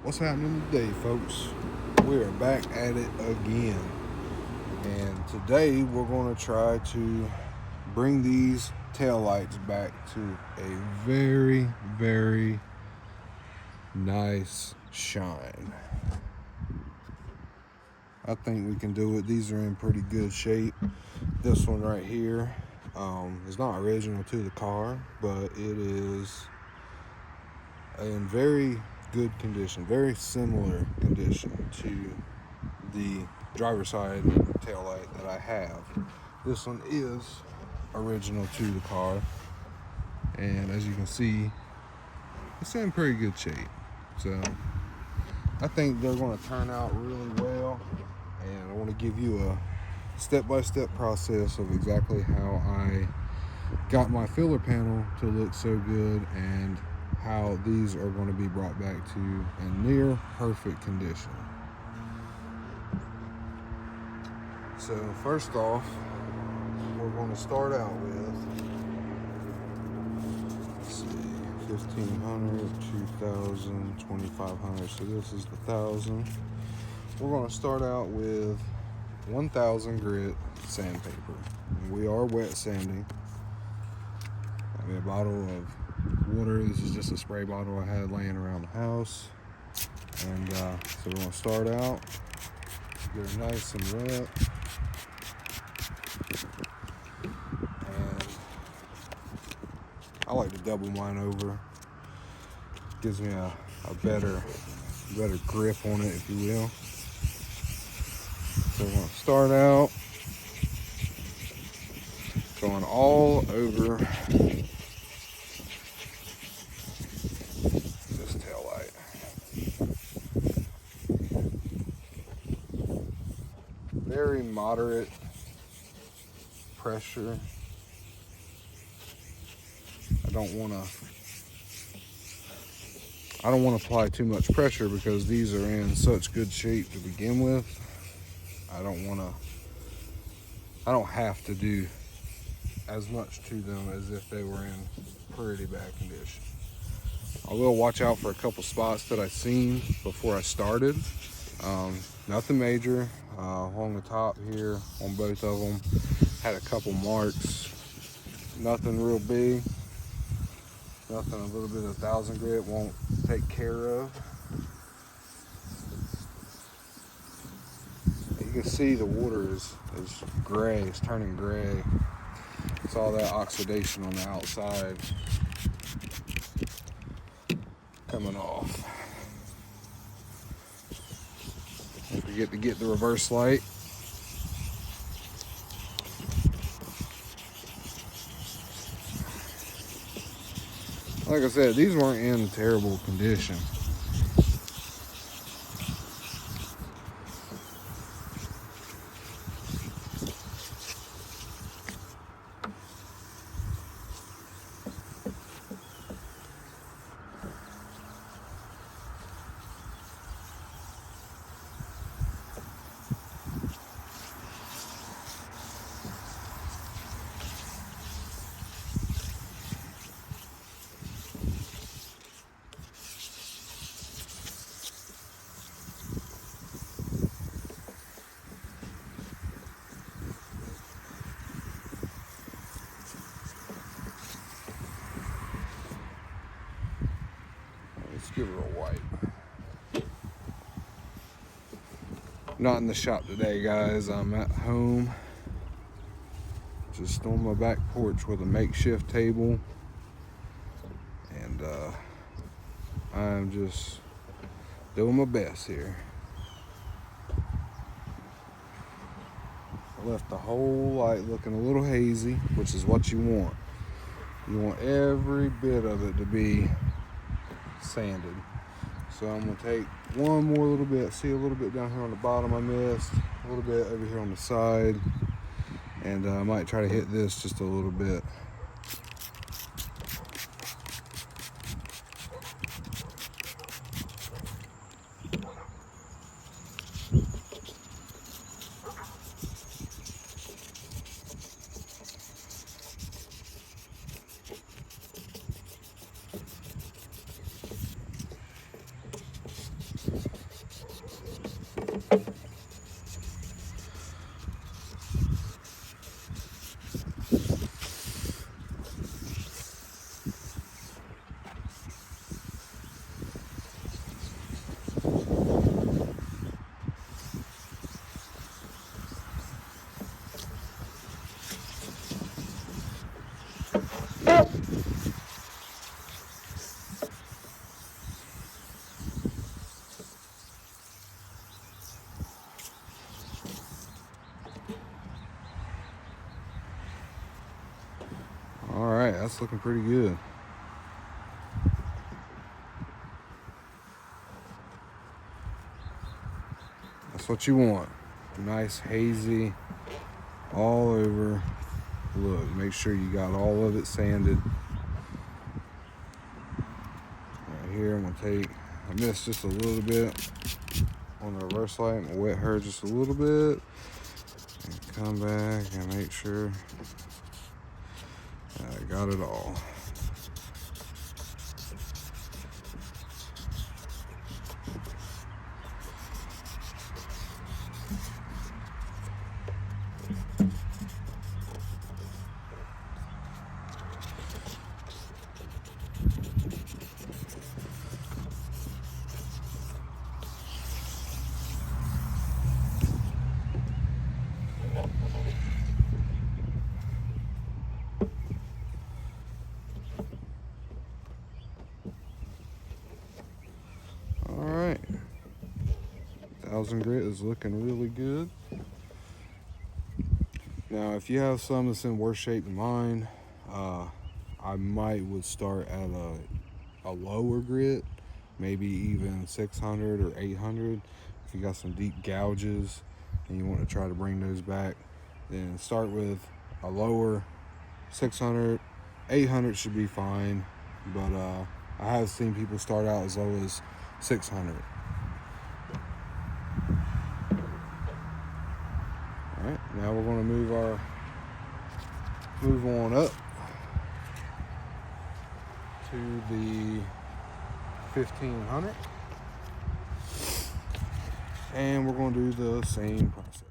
What's happening today, folks? We are back at it again. And today we're going to try to bring these tail lights back to a very, very nice shine. I think we can do it. These are in pretty good shape. This one right here is not original to the car, but it is in very good condition, very similar condition to the driver's side tail light that I have. This one is original to the car, and as you can see, it's in pretty good shape. So I think they're going to turn out really well, and I want to give you a step-by-step process of exactly how I got my filler panel to look so good and how these are going to be brought back to a near perfect condition. So first off, we're going to start out with, let's see, 1500, 2000, 2500. So this is the 1000. We're going to start out with 1000 grit sandpaper. And we are wet sanding. I mean, a bottle of water. This is just a spray bottle I had laying around the house. And so we're going to start out, get it nice and wet. And I like to double mine over. Gives me a better grip on it, if you will. So we're going to start out going all over this tail light. Very moderate pressure. I don't want to apply too much pressure because these are in such good shape to begin with. I don't have to do as much to them as if they were in pretty bad condition. I will watch out for a couple spots that I seen before I started. Nothing major. Along the top here on both of them, had a couple marks. Nothing real big. Nothing a little bit of 1000 grit won't take care of. You can see the water is gray. It's turning gray. It's all that oxidation on the outside coming off. Don't forget to get the reverse light. Like I said, these weren't in terrible condition. Let's give her a wipe. Not in the shop today, guys. I'm at home, just on my back porch with a makeshift table, and I'm just doing my best here. I left the whole light looking a little hazy, which is what you want. You want every bit of it to be sanded. So I'm going to take one more little bit. See a little bit down here on the bottom I missed, a little bit over here on the side, and I might try to hit this just a little bit. it's looking pretty good. That's what you want. Nice hazy all over. Look, make sure you got all of it sanded. Right here, I'm gonna take, I missed just a little bit on the reverse light. I'm gonna wet her just a little bit and come back and make sure I got it all. Alright, 1000 grit is looking really good. Now if you have some that's in worse shape than mine, I would start at a lower grit, maybe even 600 or 800. If you got some deep gouges and you want to try to bring those back, then start with a lower 600. 800 should be fine, but I have seen people start out as low as 600. All right, now we're going to move on up to the 1500, and we're going to do the same process.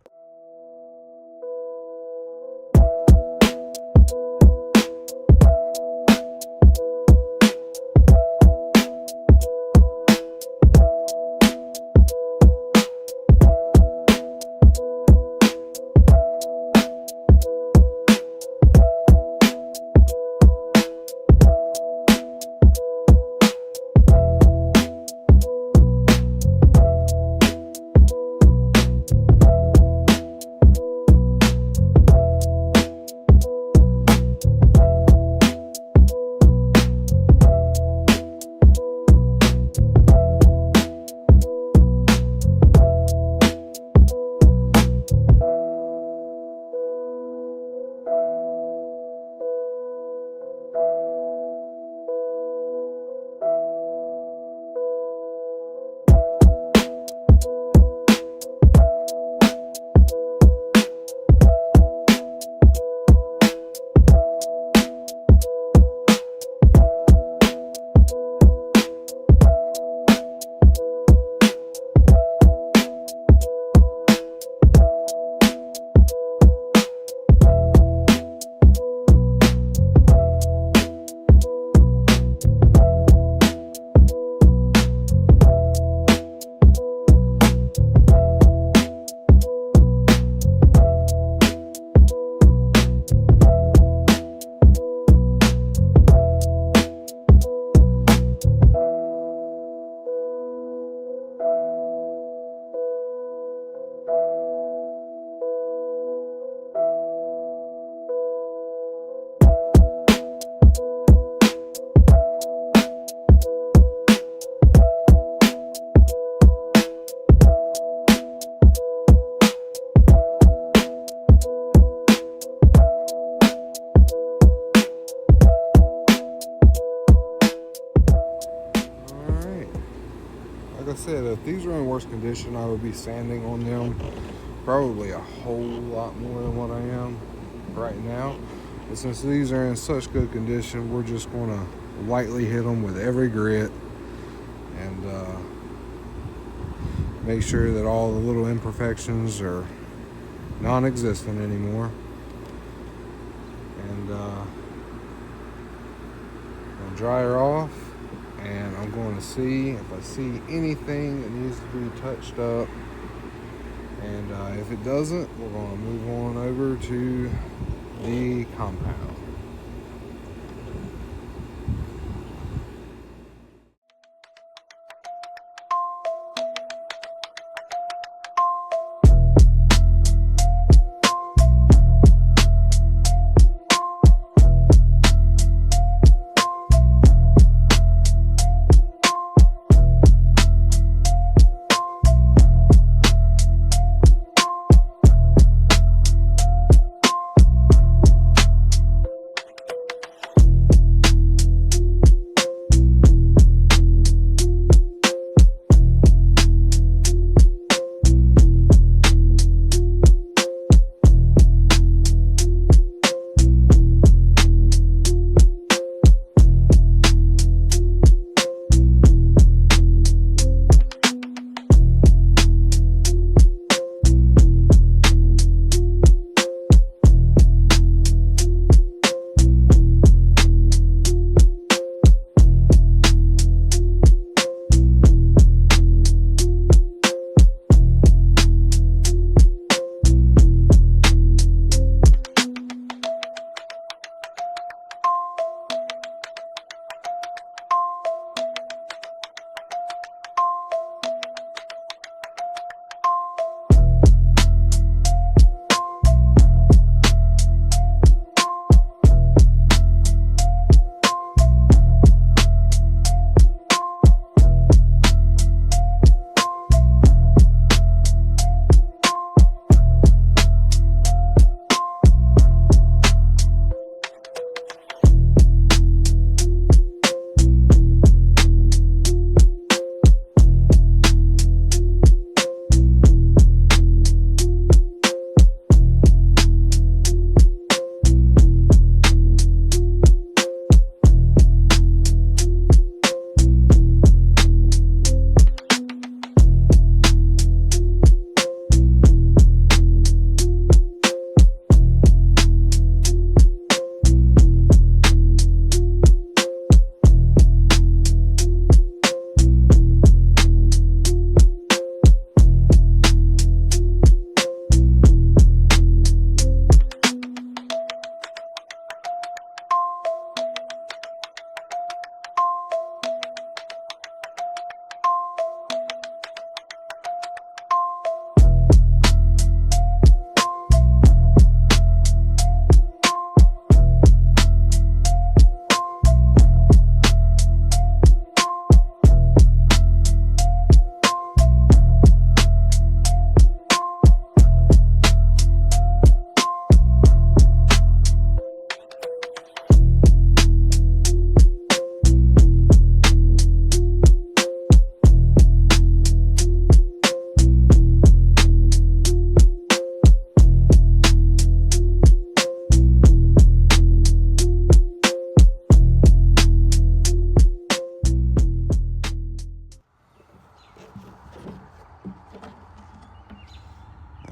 Like I said, if these were in worse condition, I would be sanding on them probably a whole lot more than what I am right now. But since these are in such good condition, we're just going to lightly hit them with every grit and make sure that all the little imperfections are non-existent anymore. And I'm going to dry her off, and I'm going to see if I see anything that needs to be touched up. And if it doesn't, we're going to move on over to the compound.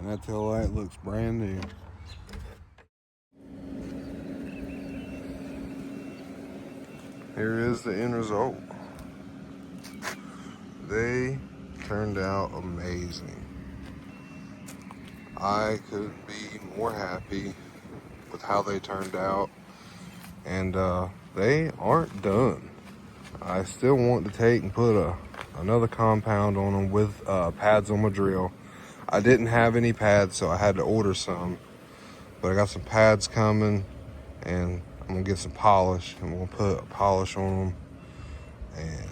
And that tail light looks brand new. Here is the end result. They turned out amazing. I couldn't be more happy with how they turned out. And they aren't done. I still want to take and put another compound on them with pads on my drill. I didn't have any pads, so I had to order some. But I got some pads coming, and I'm gonna get some polish. I'm gonna put a polish on them, and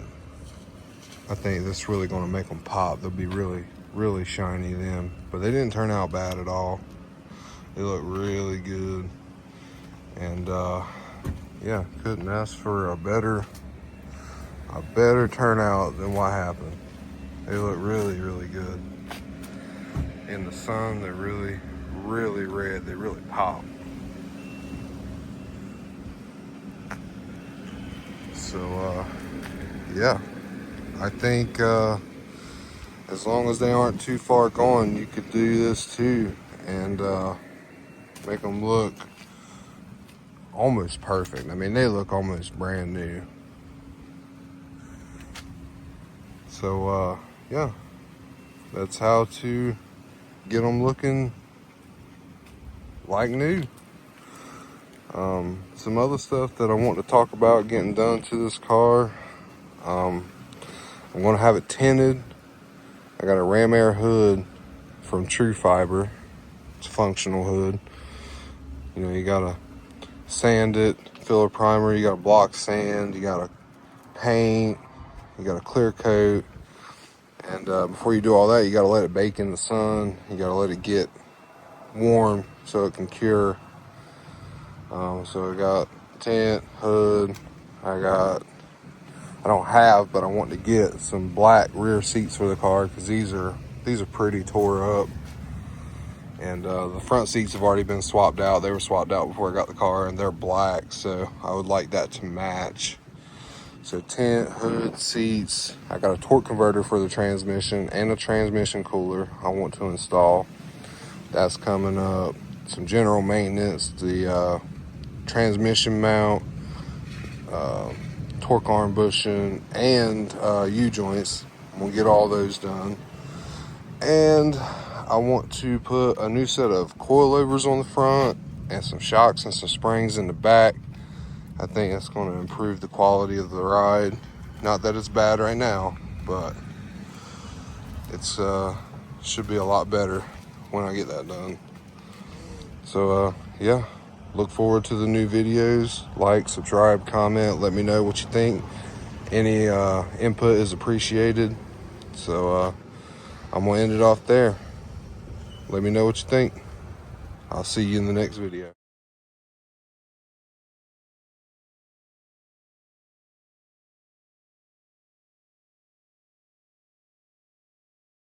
I think that's really gonna make them pop. They'll be really, really shiny then. But they didn't turn out bad at all. They look really good, and yeah, couldn't ask for a better turnout than what happened. They look really, really good. In the sun, they're really, really red. They really pop. So, yeah, I think as long as they aren't too far gone, you could do this too and make them look almost perfect. I mean, they look almost brand new. So, yeah, that's how to get them looking like new. Some other stuff that I want to talk about getting done to this car. I'm going to have it tinted. I got a ram air hood from True Fiber. It's a functional hood. You know, you got to sand it, fill a primer, you got to block sand, you got to paint, you got to clear coat. And before you do all that, you got to let it bake in the sun. You got to let it get warm so it can cure. So I got tint, hood. I don't have, but I want to get some black rear seats for the car because these are pretty tore up. And the front seats have already been swapped out. They were swapped out before I got the car, and they're black, so I would like that to match. So tint, hood, seats. I got a torque converter for the transmission and a transmission cooler I want to install. That's coming up. Some general maintenance, the transmission mount, torque arm bushing, and U-joints. I'm gonna get all those done. And I want to put a new set of coilovers on the front and some shocks and some springs in the back. I think that's going to improve the quality of the ride. Not that it's bad right now, but it's should be a lot better when I get that done. So yeah, look forward to the new videos. Like, subscribe, comment, let me know what you think. Any input is appreciated. So I'm gonna end it off there. Let me know what you think. I'll see you in the next video.